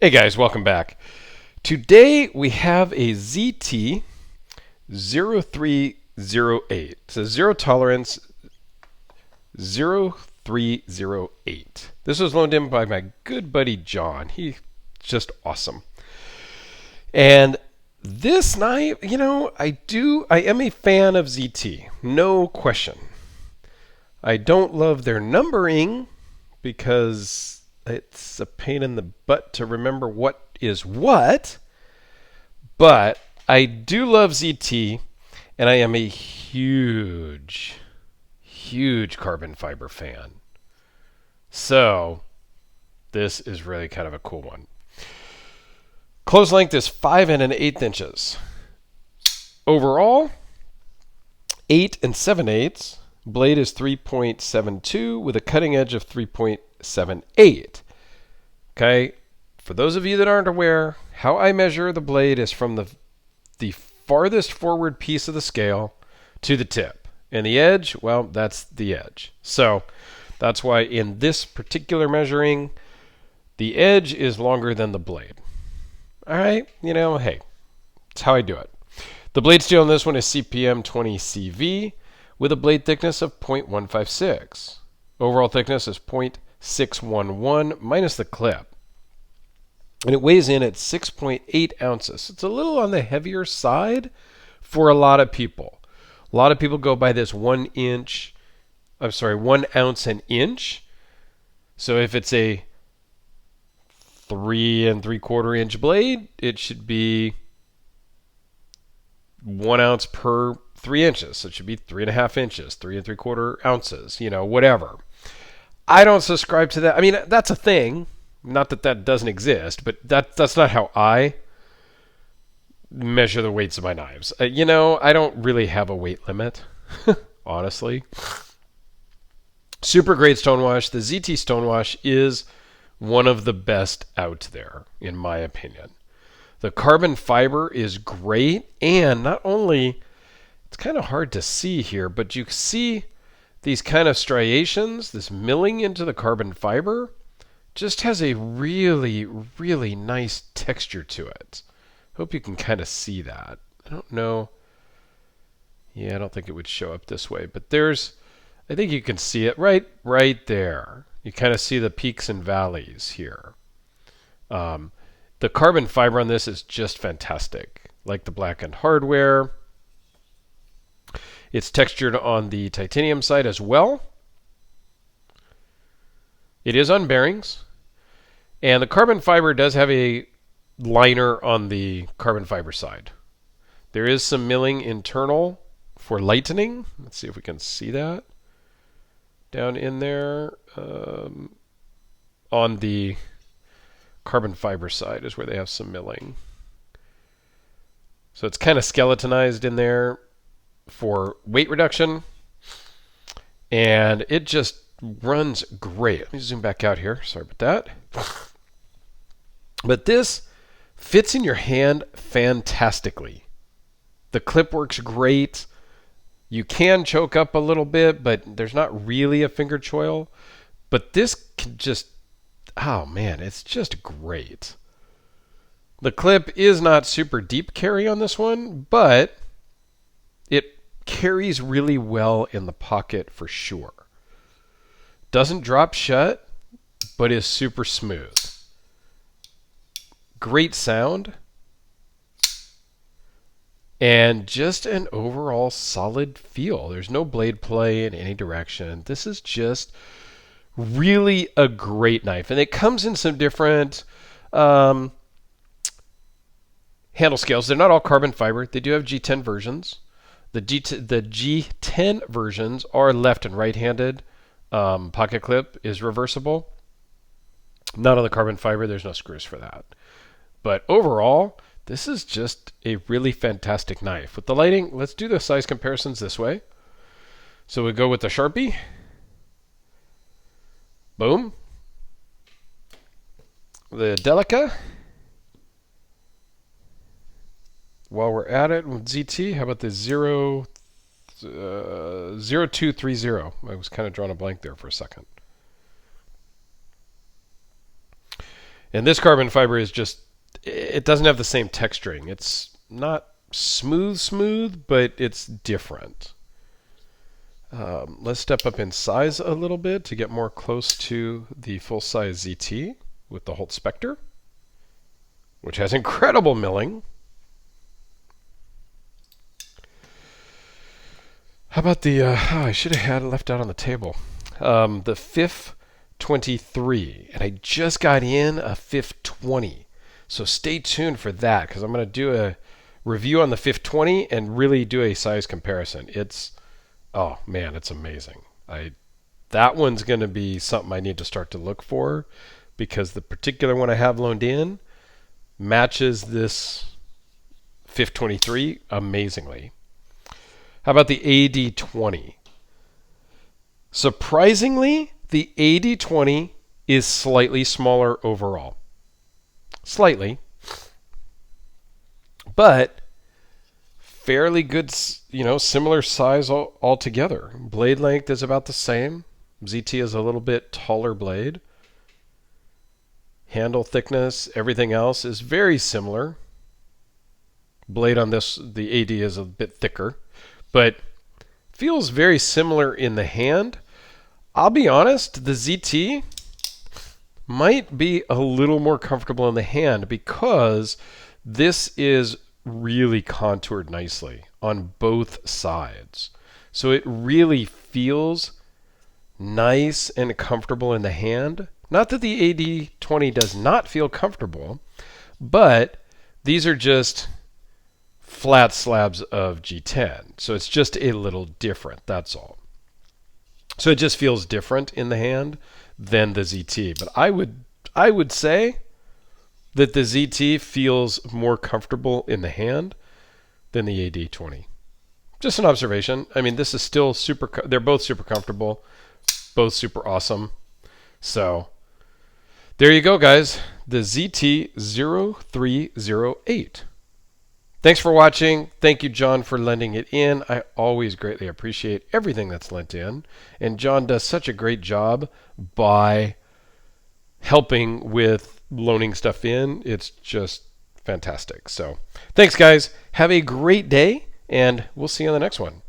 Hey guys, welcome back. Today we have a ZT0308. It's a zero tolerance 0308. This was loaned in by my good buddy John. He's just awesome. And this knife, I am a fan of ZT, no question. I don't love their numbering because it's a pain in the butt to remember what is what. But I do love ZT, and I am a huge, huge carbon fiber fan. So this is really kind of a cool one. Close length is 5 1/8 inches. Overall, 8 7/8. Blade is 3.72 with a cutting edge of 3.78. Okay, for those of you that aren't aware, how I measure the blade is from the farthest forward piece of the scale to the tip. And the edge, well, that's the edge. So that's why in this particular measuring, the edge is longer than the blade. All right, hey, that's how I do it. The blade steel on this one is CPM 20CV with a blade thickness of 0.156. Overall thickness is 0.611 minus the clip. And it weighs in at 6.8 ounces. It's a little on the heavier side for a lot of people. A lot of people go by this 1 ounce an inch. So if it's a 3 3/4 inch blade, it should be 1 ounce per 3 inches. So it should be 3.5 inches, 3 3/4 ounces, whatever. I don't subscribe to that. I mean, that's a thing. Not that that doesn't exist, but that's not how I measure the weights of my knives. I don't really have a weight limit, honestly. Super great stonewash. The ZT stonewash is one of the best out there, in my opinion. The carbon fiber is great, and not only, it's kind of hard to see here, but you see these kind of striations, this milling into the carbon fiber, just has a really, really nice texture to it. Hope you can kind of see that. I don't know. Yeah, I don't think it would show up this way, but I think you can see it right there. You kind of see the peaks and valleys here. The carbon fiber on this is just fantastic. Like the blackened hardware. It's textured on the titanium side as well. It is on bearings. And the carbon fiber does have a liner on the carbon fiber side. There is some milling internal for lightening. Let's see if we can see that. Down in there on the carbon fiber side is where they have some milling. So it's kind of skeletonized in there for weight reduction. And it just runs great. Let me zoom back out here. Sorry about that. But this fits in your hand fantastically. The clip works great. You can choke up a little bit, but there's not really a finger choil. But this can just, oh man, it's just great. The clip is not super deep carry on this one, but it carries really well in the pocket for sure. Doesn't drop shut, but is super smooth. Great sound. And just an overall solid feel. There's no blade play in any direction. This is just really a great knife. And it comes in some different handle scales. They're not all carbon fiber. They do have G10 versions. The G10 versions are left and right-handed. Pocket clip is reversible. Not on the carbon fiber. There's no screws for that. But overall, this is just a really fantastic knife. With the lighting, let's do the size comparisons this way. So we go with the Sharpie. Boom. The Delica. While we're at it with ZT, how about the 0230? I was kind of drawing a blank there for a second. And this carbon fiber is just, it doesn't have the same texturing. It's not smooth, but it's different. Let's step up in size a little bit to get more close to the full-size ZT with the Holt Spectre, which has incredible milling. How about the, I should have had it left out on the table. The FIF 23, and I just got in a FIF 20. So stay tuned for that, because I'm going to do a review on the FIF 20 and really do a size comparison. It's, oh man, it's amazing. That one's going to be something I need to start to look for, because the particular one I have loaned in matches this FIF 23 amazingly. How about the AD20? Surprisingly, the AD20 is slightly smaller overall. Slightly. But fairly good, similar size altogether. Blade length is about the same. ZT is a little bit taller blade. Handle thickness, everything else is very similar. Blade on this, the AD is a bit thicker, but feels very similar in the hand. I'll be honest, the ZT might be a little more comfortable in the hand because this is really contoured nicely on both sides. So it really feels nice and comfortable in the hand. Not that the AD20 does not feel comfortable, but these are just flat slabs of G10. So it's just a little different, that's all. So it just feels different in the hand than the ZT. But I would say that the ZT feels more comfortable in the hand than the AD20. Just an observation. I mean, this is still they're both super comfortable, both super awesome. So there you go, guys. The ZT0308. Thanks for watching. Thank you, John, for lending it in. I always greatly appreciate everything that's lent in. And John does such a great job by helping with loaning stuff in. It's just fantastic. So thanks, guys. Have a great day, and we'll see you on the next one.